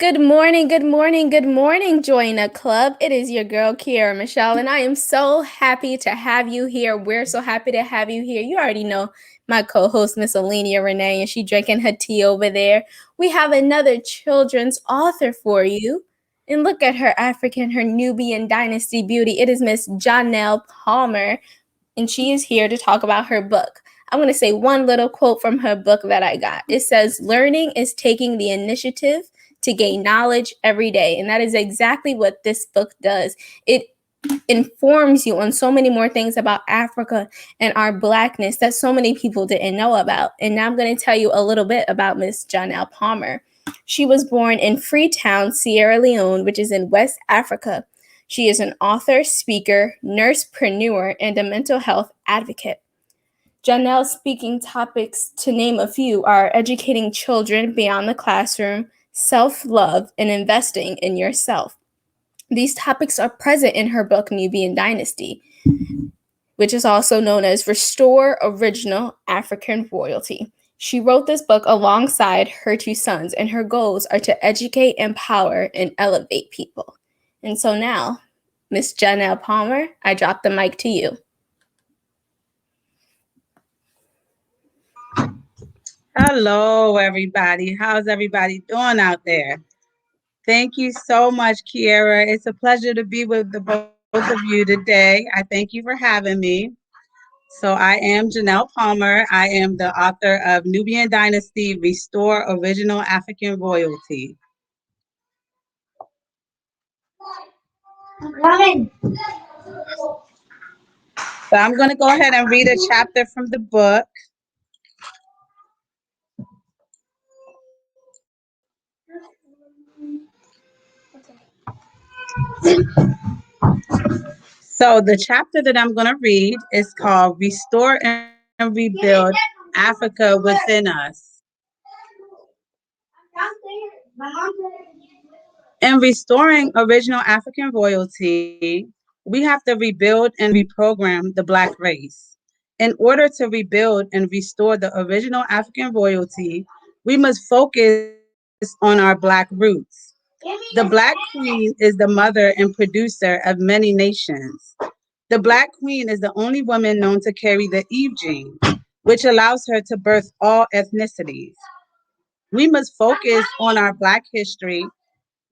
Good morning, good morning, good morning, Join a Club. It is your girl, Kiara Michelle, and I am so happy to have you here. We're so happy to have you here. You already know my co-host, Miss Alenia Renee, and she drinking her tea over there. We have another children's author for you. And look at her her Nubian dynasty beauty. It is Miss Janael Palmer, and she is here to talk about her book. I'm going to say one little quote from her book that I got. It says, "Learning is taking the initiative to gain knowledge every day." And that is exactly what this book does. It informs you on so many more things about Africa and our Blackness that so many people didn't know about. And now I'm going to tell you a little bit about Miss Janael Palmer. She was born in Freetown, Sierra Leone, which is in West Africa. She is an author, speaker, nursepreneur, and a mental health advocate. Janael's speaking topics, to name a few, are educating children beyond the classroom, self-love, and investing in yourself. These topics are present in her book, Nubian Dynasty, which is also known as Restore Original African Royalty. She wrote this book alongside her two sons, and her goals are to educate, empower, and elevate people. And so now, Miss Janael Palmer, I drop the mic to you. Hello, everybody. How's everybody doing out there? Thank you so much, Kiara. It's a pleasure to be with the both of you today. I thank you for having me. So I am Janael Palmer. I am the author of Nubian Dynasty, Restore Original African Royalty. So I'm going to go ahead and read a chapter from the book. So the chapter that I'm going to read is called Restore and Rebuild Africa Within Us. In restoring original African royalty, we have to rebuild and reprogram the Black race. In order to rebuild and restore the original African royalty, we must focus on our Black roots. The Black Queen is the mother and producer of many nations. The Black Queen is the only woman known to carry the Eve gene, which allows her to birth all ethnicities. We must focus on our Black history,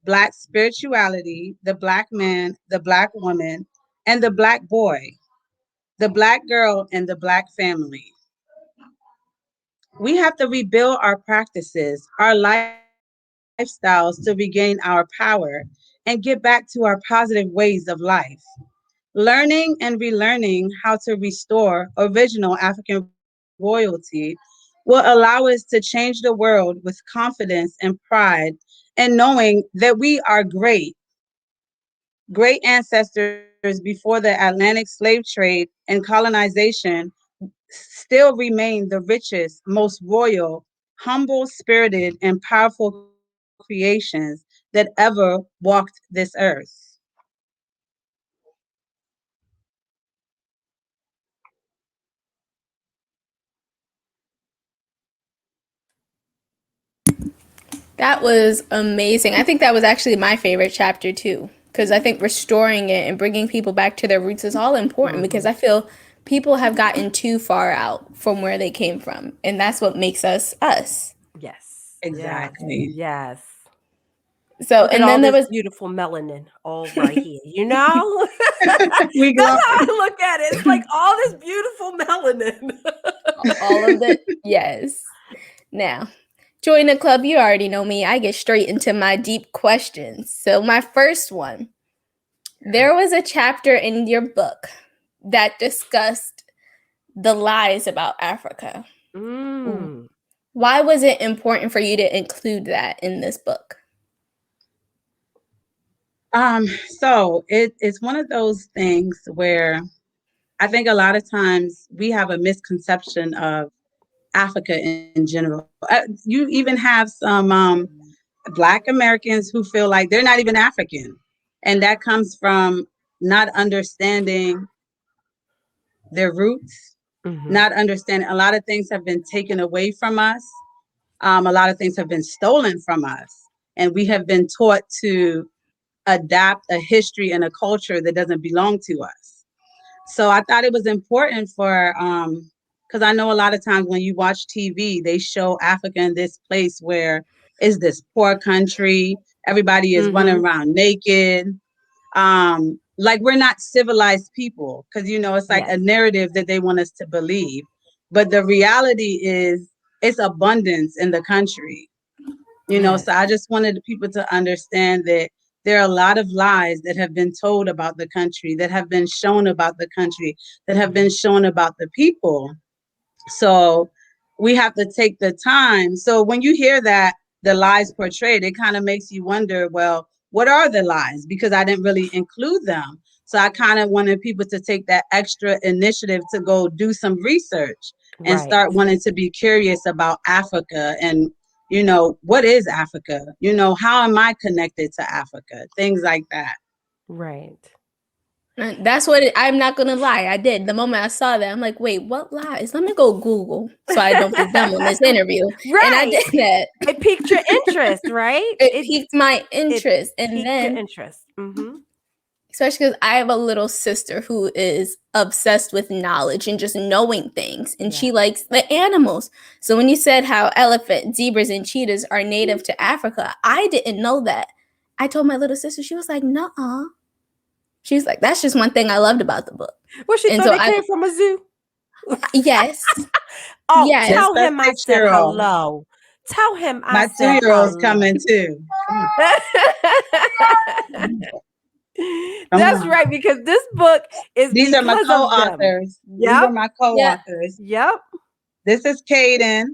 Black spirituality, the Black man, the Black woman, and the Black boy, the Black girl, and the Black family. We have to rebuild our practices, our lifestyles to regain our power and get back to our positive ways of life. Learning and relearning how to restore original African royalty will allow us to change the world with confidence and pride and knowing that we are great ancestors before the Atlantic slave trade and colonization still remain the richest, most royal, humble spirited, and powerful creations that ever walked this earth. That was amazing. I think that was actually my favorite chapter too, because I think restoring it and bringing people back to their roots is all important because I feel people have gotten too far out from where they came from, and that's what makes us us. Yes. Exactly. Yes. So, Look at and all then there this was beautiful melanin all right here. You know? We That's go. how I look at it. It's like all this beautiful melanin. all of the yes. Now, join the club. You already know me. I get straight into my deep questions. So, my first one, there was a chapter in your book that discussed the lies about Africa. Why was it important for you to include that in this book? So it's one of those things where I think a lot of times we have a misconception of Africa in general. You even have some Black Americans who feel like they're not even African, and that comes from not understanding their roots, not understanding a lot of things have been taken away from us. A lot of things have been stolen from us. and we have been taught to adapt a history and a culture that doesn't belong to us. So I thought it was important for because I know a lot of times when you watch TV, they show Africa in this place where it's this poor country, everybody is running Mm-hmm. around naked, like we're not civilized people, because it's like Yes. a narrative that they want us to believe, but the reality is it's abundance in the country. Yes. So I just wanted the people to understand that there are a lot of lies that have been told about the country, that have been shown about the country, that have been shown about the people. So we have to take the time. So when you hear that the lies portrayed, it kind of makes you wonder, well, what are the lies? Because I didn't really include them. So I kind of wanted people to take that extra initiative to go do some research and Right. start wanting to be curious about Africa and, what is Africa? How am I connected to Africa? Things like that. Right. And that's what I'm not gonna lie. I did. The moment I saw that, I'm like, wait, what lies? Let me go Google so I don't be dumb on this interview. And I Right. did that. It piqued your interest, right? It piqued my It interest. And piqued your then, interest. Mm-hmm. especially because I have a little sister who is obsessed with knowledge and just knowing things. And Yeah. she likes the animals. So when you said how elephant, zebras, and cheetahs are native to Africa, I didn't know that. I told my little sister, she was like, nuh-uh. She was like, that's just one thing I loved about the book. Well, she And thought so they came from a zoo. yes. Oh, Yes. Just tell that him I said 6-year-old. hello. Tell him I My said 2-year-old's hello. coming too. Come That's on. right, because this book is These are my because of them. co-authors. These are Yep. my Yeah. co-authors. Yep. This is Kadin.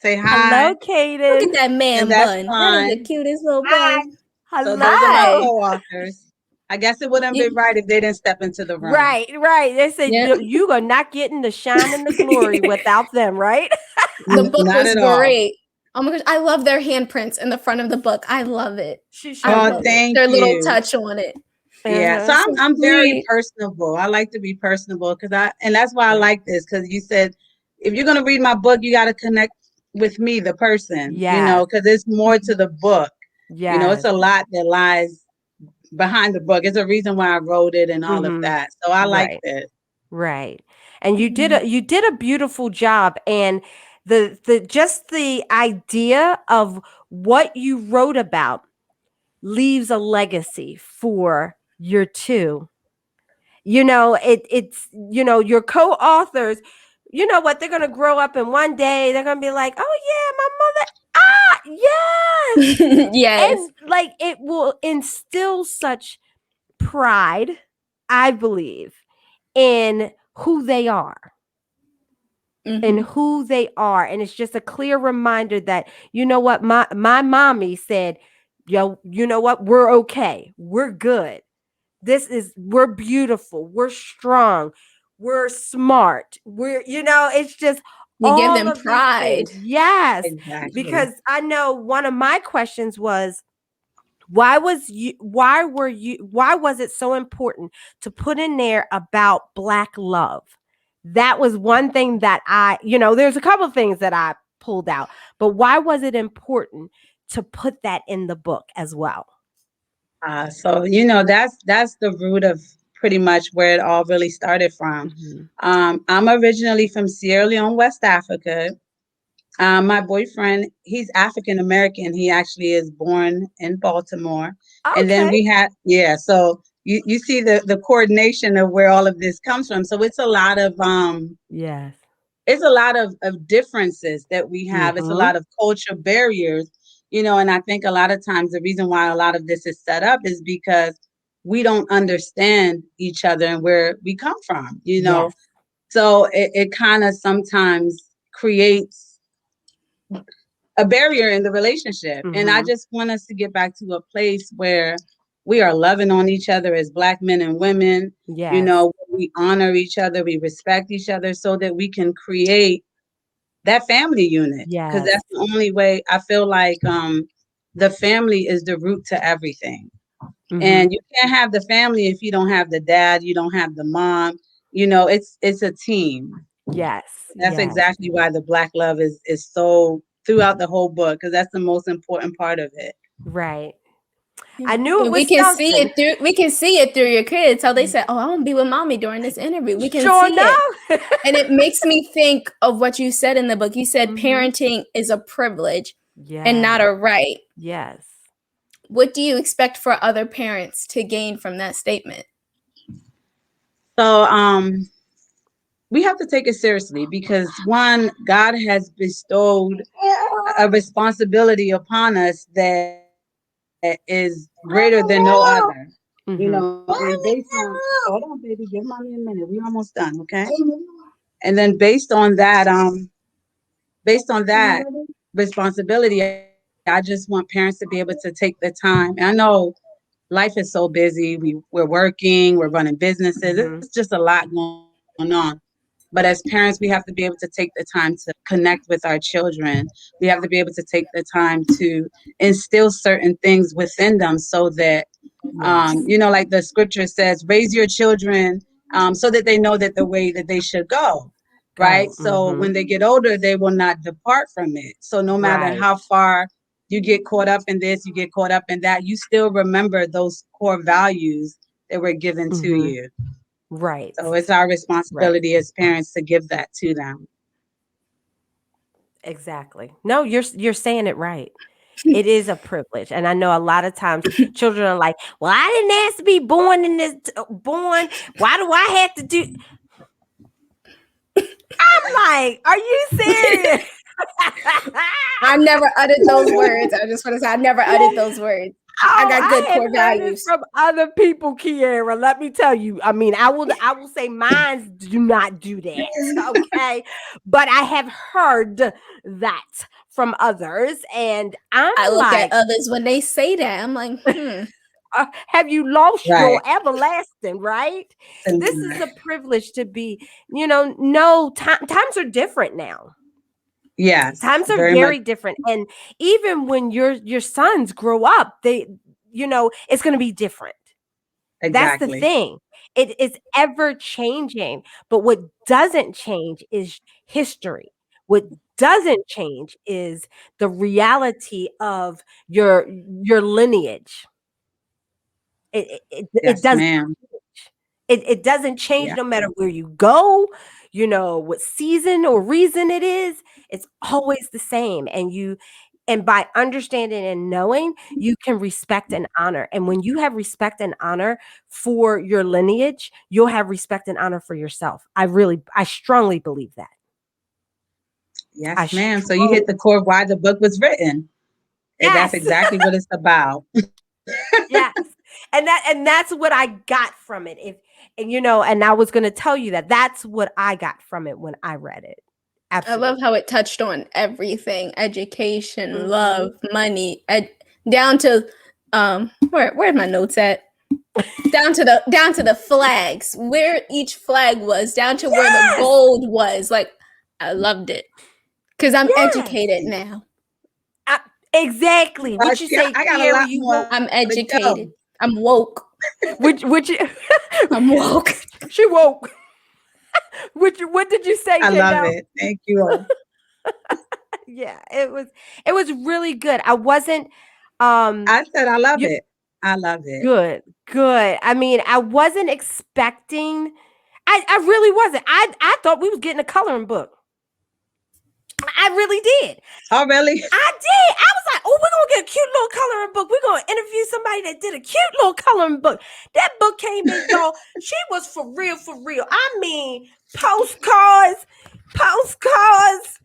Say Hello, hi. Look Kaden. at that And man that's bun. That is the Klein. cutest little Hi. bun. So those are my Hello. Hi. co-authors. I guess it wouldn't be You, right if they didn't step into the room. Right, right. They said yeah. you are not getting the shine and the glory without them, right? The book Not was at all. great. Oh my gosh, I love their handprints in the front of the book. I love it. She I sure Oh, love did. it. thank Their little you. touch on it. Yeah. So Uh-huh. I'm So I'm very sweet. personable. I like to be personable and that's why I Yeah. like this, because you said if you're gonna read my book, you gotta connect with me, the person, Yes. because there's more to the book. It's Yes. a lot that lies behind the book. It's a reason why I wrote it and all of Mm-hmm. that. So I like Right. this. Right. And Mhm. you did a beautiful job, and the just the idea of what you wrote about leaves a legacy for your two. It's your co-authors, you know what, they're gonna grow up and one day they're gonna be like, oh yeah, my mother, yes. Yes. And like it will instill such pride, I believe, in who they are and Hmm. who they are. And it's just a clear reminder that, you know what, my mommy said, yo, you know what, we're okay, we're good. We're beautiful, we're strong, we're smart, it's just You give all them of these pride. things. Yes. Exactly. Because I know one of my questions was, why was it so important to put in there about Black love? That was one thing that there's a couple of things that I pulled out, but why was it important to put that in the book as well? So that's the root of pretty much where it all really started from. Mhm. I'm originally from Sierra Leone, West Africa. My boyfriend, he's African American. He actually is born in Baltimore. And then Okay. we had, yeah, so you see the coordination of where all of this comes from. So Yes. it's a lot of differences that we have. It's a Mhm. lot of culture barriers, and I think a lot of times the reason why a lot of this is set up is because we don't understand each other and where we come from. Yes. So it kind of sometimes creates a barrier in the relationship. And I Mhm. just want us to get back to a place where we are loving on each other as Black men and women. Yes. We honor each other, we respect each other so that we can create that family unit. Because Yes. that's the only way I feel like the family is the root to everything. Mhm. And you can't have the family if you don't have the dad, you don't have the mom. It's a team. Yes. That's Yes. exactly why the Black love is so throughout the whole book, because that's the most important part of it. Right. Yeah. I knew it And we was can see something. it through your kids. How they said, "Oh, I want to be with mommy during this interview." We can Sure see it. enough. And it makes me think of what you said in the book. You said Mhm. parenting is a privilege and not Yes. a right. Yes. What do you expect for other parents to gain from that statement? So we have to take it seriously because one, God has bestowed a responsibility upon us that is greater than no other. You know, and Mhm. based on, hold on, baby, give mommy a minute. We almost done, okay? And then based on that responsibility, I just want parents to be able to take the time. And I know life is so busy. We're working, we're running businesses. It's just a Mhm. lot going on. But as parents, we have to be able to take the time to connect with our children. We have to be able to take the time to instill certain things within them so that, Yes. like the scripture says, raise your children so that they know that the way that they should go. Right. Go. So when Mhm. they get older, they will not depart from it. So no matter Right. how far you get caught up in this, you get caught up in that, you still remember those core values that were given to Mhm. you. Right. So it's our Right. responsibility as parents to give that to them. Exactly. No, you're saying it right. It is a privilege, and I know a lot of times children are like, "Well, I didn't ask to be born in this born. Why do I have to do?" I'm like, "Are you serious?" I never uttered those words. I just want to say I never uttered those words. I Oh, got good I have core heard it values. from other people, Kiera. Let me tell you. I mean, I will say mines do not do that. Okay. But I have heard that from others. And I'm I look at like, others when they say that. I'm like, have you lost Right. your everlasting, right? This is Similar. a privilege to be, no, times are different now. Yes, Times are very much. very different. And even when your sons grow up, it's gonna be different. That's the Exactly. thing. It is ever changing. But what doesn't change is history. What doesn't change is the reality of your lineage. It Yes, doesn't ma'am. change. It doesn't change Yeah. no matter where you go, what season or reason it is, it's always the same. And by understanding and knowing, you can respect and honor. And when you have respect and honor for your lineage, you'll have respect and honor for yourself. I strongly believe that. I Yes, ma'am. So you strongly hit the core of why the book was written. And that's Yes. exactly what it's about. Yes. And that's what I got from it. And I was going to tell you that that's what I got from it when I read it. I love Absolutely. how it touched on everything: education, love, Mhm. money, down to where my notes at? Down to the flags, where each flag was, down to where the Yes. gold was. Like, I loved it because I'm educated Yes. now. I, exactly. What you say, I got a Kiara, lot you more woke. I'm to go. educated. I'm woke. Which I'm woke. she woke. What did you say, I love Janael? it. Thank you all. Yeah, it was really good. I wasn't um I said I love you it. I love it. good, good. I mean, I wasn't expecting I really wasn't. I thought we was getting a coloring book. I really did. Oh, really? I did. I was like, oh, we're gonna get a cute little coloring book. We're gonna interview somebody that did a cute little coloring book. That book came in, y'all. She was for real, for real. I mean, postcards, postcards,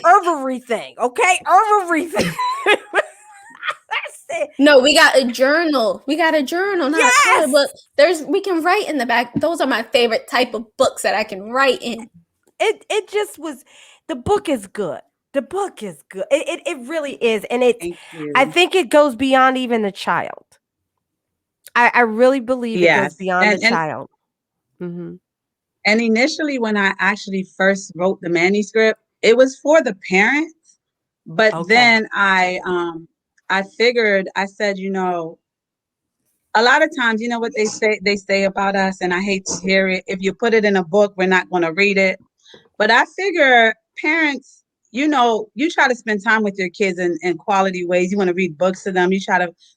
everything. Okay, everything. That's it. No, we got a journal. We got a journal, not a color book. Yes, We can write in the back. Those are my favorite type of books that I can write in. it just was. The book is good. The book is good. It really is, and Thank I you. think it goes beyond even the child. I really believe it goes Yes. beyond the And child. Mhm. and initially when I actually first wrote the manuscript, it was for the parents. But Okay. then I figured, I said, a lot of times, you know what they say about us, and I hate to hear it. If you put it in a book, we're not going to read it. But I figure parents, you try to spend time with your kids in quality ways. You want to read books to them.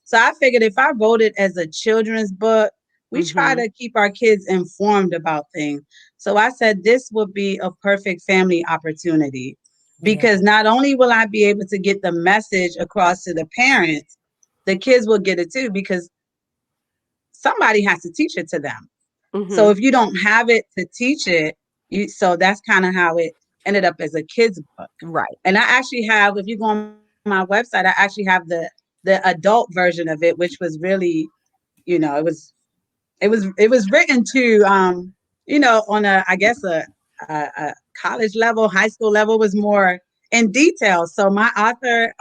So I figured if I wrote it as a children's book, we try Mm-hmm. to keep our kids informed about things. So I said this would be a perfect family opportunity Yeah. because not only will I be able to get the message across to the parents, the kids will get it too because somebody has to teach it to them. So Mm-hmm. if you don't have it to teach it, so that's kind of how it ended up as a kid's book. Right. And I actually have, if you go on my website, I actually have the adult version of it, which was really, it was written to on a I guess a college level, high school level was more in detail. So my author,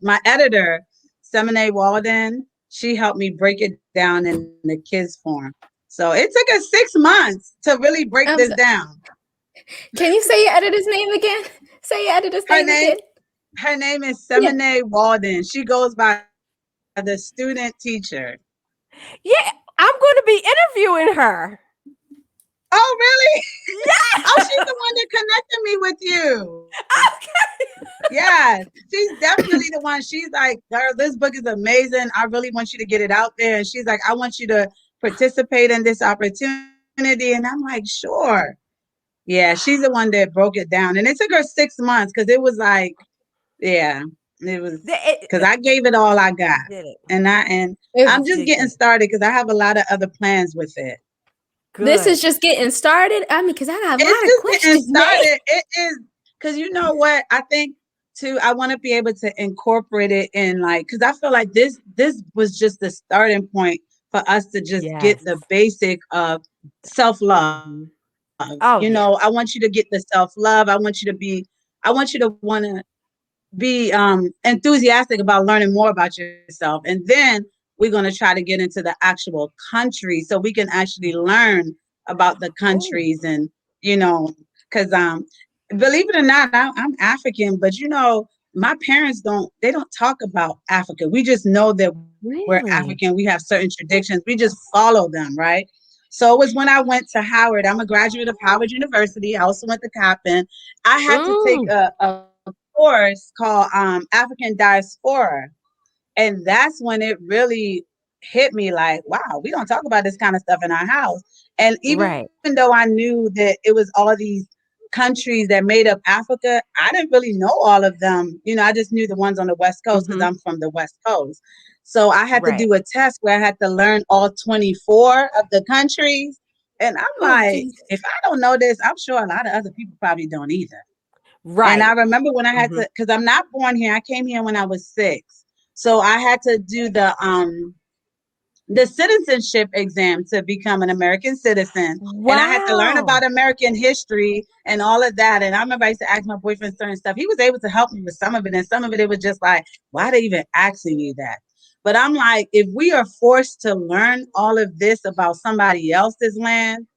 my editor, Semine Walden, she helped me break it down in the kids form. So it took us 6 months to really break this So, down. can you say your editor's name again? Say your editor's Her name name again. her name is Yeah. Semine Walden. She goes by the student teacher. Yeah, I'm going to be interviewing her. Oh, really? Oh, she's Yeah. the one that connected me with you. Okay. Yeah, she's definitely the one. She's like, girl, this book is amazing. I really want you to get it out there. And she's like, I want you to participate in this opportunity. And I'm like, sure. Yeah, she's the one that broke it down. And it took her 6 months because it was like, yeah, it was because I gave it all I got. You did it. And If I'm You just did getting good. started because I have a lot of other plans with it. this Good. is just getting started, I mean, because I got a It's lot of just getting questions, man. started. It is because you know what I think too. I want to be able to incorporate it in like because I feel like this was just the starting point for us to just get Yes. the basic of self love. Hmm. I want you Oh, to yeah. get the self love. I want you to want to be enthusiastic about learning more about yourself. And then we're going to try to get into the actual country so we can actually learn about the Oh, countries and, you know, because believe it or not, I'm African, but my parents they don't talk about Africa. We just know that we're African. We really? have certain traditions. We just follow them, right? So it was when I went to Howard. I'm a graduate of Howard University. I also went to Coppin. I had to take Mm, a course called African Diaspora. And that's when it really hit me like, wow, we don't talk about this kind of stuff in our house. And even though right. I knew that it was all these countries that made up Africa, I didn't really know all of them. I just knew the ones on the West Coast because Hmm. I'm from the West Coast. So I had to Right. do a test where I had to learn all 24 of the countries. And I'm Oh, like, if Jesus. I don't know this, I'm sure a lot of other people probably don't either. And I Right. remember when I had Hmm. to, because I'm not born here. I came here when I was 6, so I had to do the citizenship exam to become an American citizen, and I had to learn Wow. about American history and all of that. And I remember I used to ask my boyfriend certain stuff. He was able to help me with some of it, and some of it was just like, why are they even asking you that? But I'm like, if we are forced to learn all of this about somebody else's land,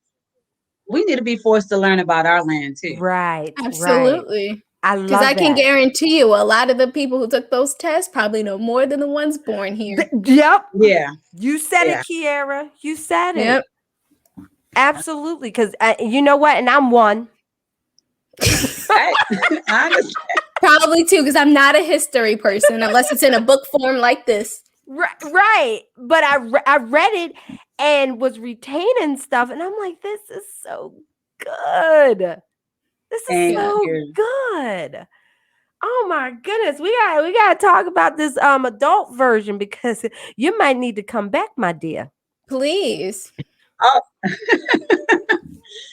we need to be forced to learn about our land too. Right. Right. Absolutely. I Because I love can that. guarantee you a lot of the people who took those tests probably know more than the ones born here. Yep. Yeah, You said it, yeah. Kiara. You said it. Yep. Absolutely. Because you know what? And I'm one. I, honestly, Probably too, because I'm not a history person unless it's in a book form like this. Right. But I read it and was retaining stuff. And I'm like, this is so good. This is thank Yeah. so you. good. Oh my goodness. We gotta talk about this adult version because you might need to come back, my dear. Please. Oh,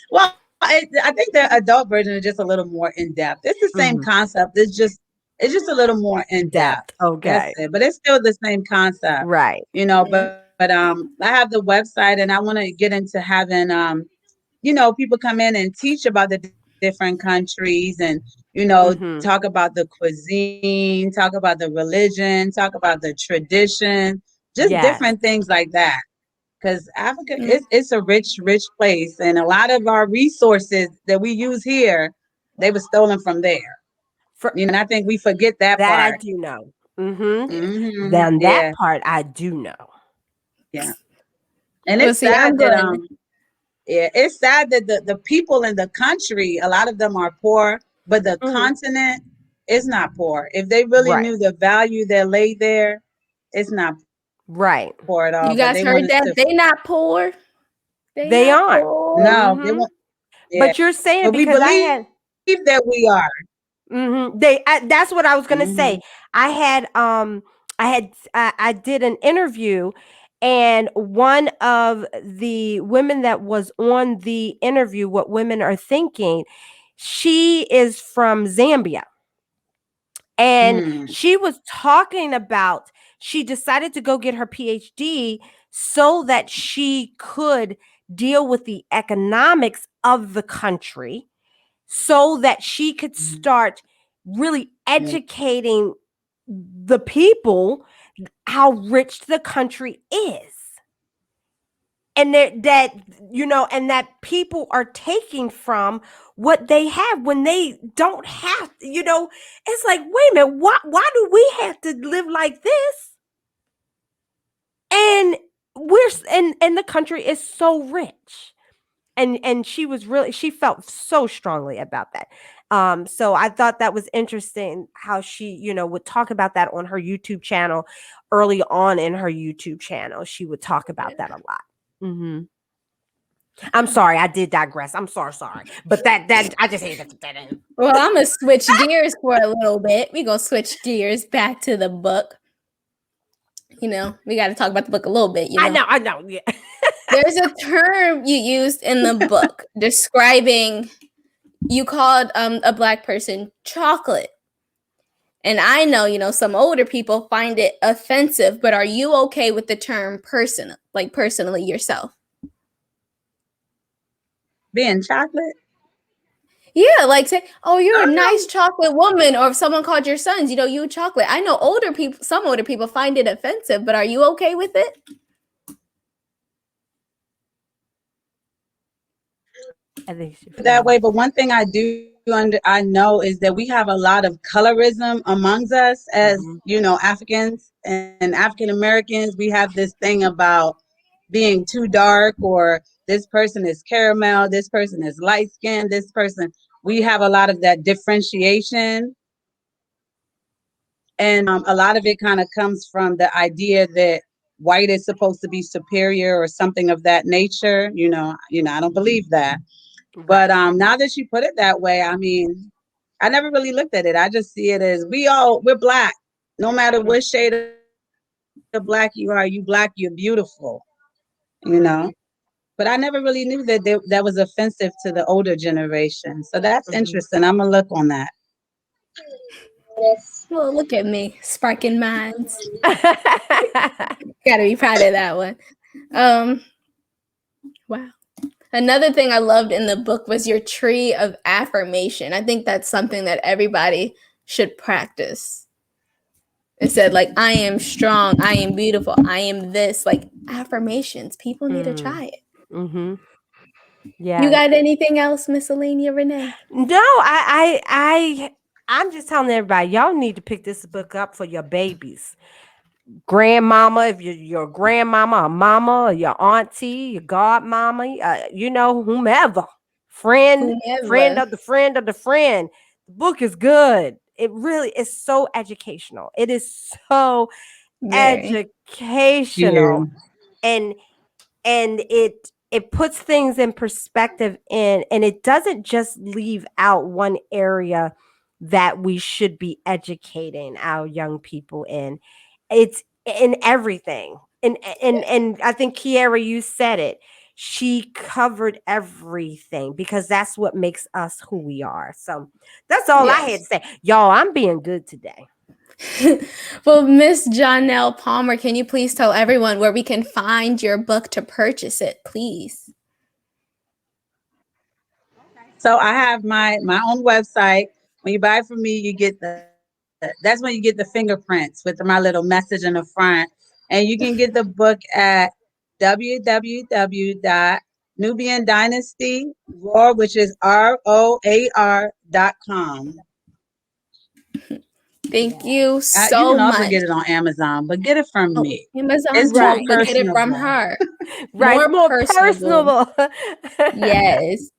well, I think the adult version is just a little more in depth. It's the same Mhm. concept. It's just a little more in depth. Depth. That's Okay. it. But it's still the same concept, Right. Yeah. But I have the website, and I want to get into having people come in and teach about the different countries and talk Mhm. about the cuisine, talk about the religion, talk about the tradition, just Yes. different things like that. Because Africa Mm. it's a rich place, and a lot of our resources that we use here, they were stolen from there. For And I think we forget that that I part. do know. Mhm. Yeah. Then that Yeah, part I do know. yeah. And Well, it's see, I'm sad that going. yeah, it's sad that the people in the country, a lot of them are poor, but the Mhm. continent it's not poor. If they really Right. knew the value that lay there, it's not poor at all. But Right. they want us You to, guys heard that? They not poor. They They not aren't. no, poor. they want, Hmm. yeah. But you're But saying we because I believe had that we are. that's what I was gonna Hmm. say. I had I did an interview, and one of the women that was on the interview, What Women Are Thinking, she is from Zambia. And Mm, she was talking about she decided to go get her PhD so that she could deal with the economics of the country, so that she could mm, start really mm, educating the people how rich the country is. And that and that people are taking from what they have when they don't have, it's like, wait a minute, why do we have to live like this? And and the country is so rich. And she felt so strongly about that. So I thought that was interesting how she, would talk about that on her YouTube channel. Early on in her YouTube channel, she would talk about that a lot. Hmm. I'm sorry, I did digress. I'm sorry, but that I just hate to put that in. Well, I'm gonna switch gears for a little bit. We gonna switch gears back to the book. We got to talk about the book a little bit. I know. Yeah. There's a term you used in the book describing. You called a Black person chocolate. And I know, some older people find it offensive, but are you okay with the term personal, like personally yourself? being chocolate. Yeah, like say, oh, you're a nice Um, chocolate woman, or if someone called your sons, you chocolate. I know some older people find it offensive, but are you okay with it? I think she that frowned. way. But one thing I know is that we have a lot of colorism amongst us as Mhm. Africans and African Americans. We have this thing about being too dark, or this person is caramel, this person is light skinned, this person. We have a lot of that differentiation, and a lot of it kind of comes from the idea that white is supposed to be superior or something of that nature. I don't believe that. But Right. now that you put it that way, I mean, I never really looked at it. I just see it as we're black. No matter what shade of black you are, you black, you're beautiful, you know. But I never really knew that was offensive to the older generation. So that's Mhm. interesting. I'm gonna look on that. Well, look at me, sparking minds. Gotta be proud of that one. Um, wow. Another thing I loved in the book was your tree of affirmation. I think that's something that everybody should practice. It said, like, I am strong, I am beautiful, I am this. Like, affirmations. People need to Mm. try it. Mhm. You Yeah. got anything else, Miscellanea Renee? No, I'm just telling everybody, y'all need to pick this book up for your babies. Grandmama, if you're your grandmama or mama or your auntie, your godmama, whomever, friend Whomever. of the friend of the friend. The book is good. It really is so educational. It is so Very. Yeah. educational, and it puts things in perspective, and it doesn't just leave out one area that we should be educating our young people in. It's in everything. And I think Kiara, you said it. She covered everything because that's what makes us who we are. So that's all I had Yes. to say. Y'all, I'm being good today. Well, Miss Janael Palmer, can you please tell everyone where we can find your book to purchase it, please? So I have my own website. When you buy it from me, you get that's when you get the fingerprints with my little message in the front. And you can get the book at www.nubian dynasty roar, which is ROAR.com. Thank you You so can also much. get it on Amazon, but get it from Oh, me. Amazon It's more too, Right. but get it from personable. her. Right. It's More more personable. personable. Yes.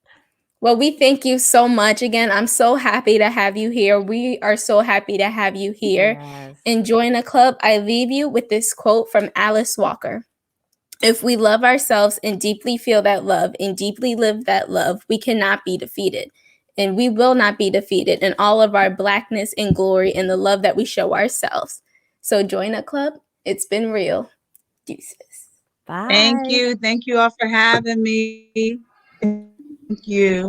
Well, we thank you so much again. I'm so happy to have you here. We are so happy to have you here. Yes. And Join a Club, I leave you with this quote from Alice Walker. If we love ourselves and deeply feel that love and deeply live that love, we cannot be defeated. And we will not be defeated in all of our blackness and glory and the love that we show ourselves. So Join a Club. It's been real. Deuces. Bye. Thank you all for having me. Thank you.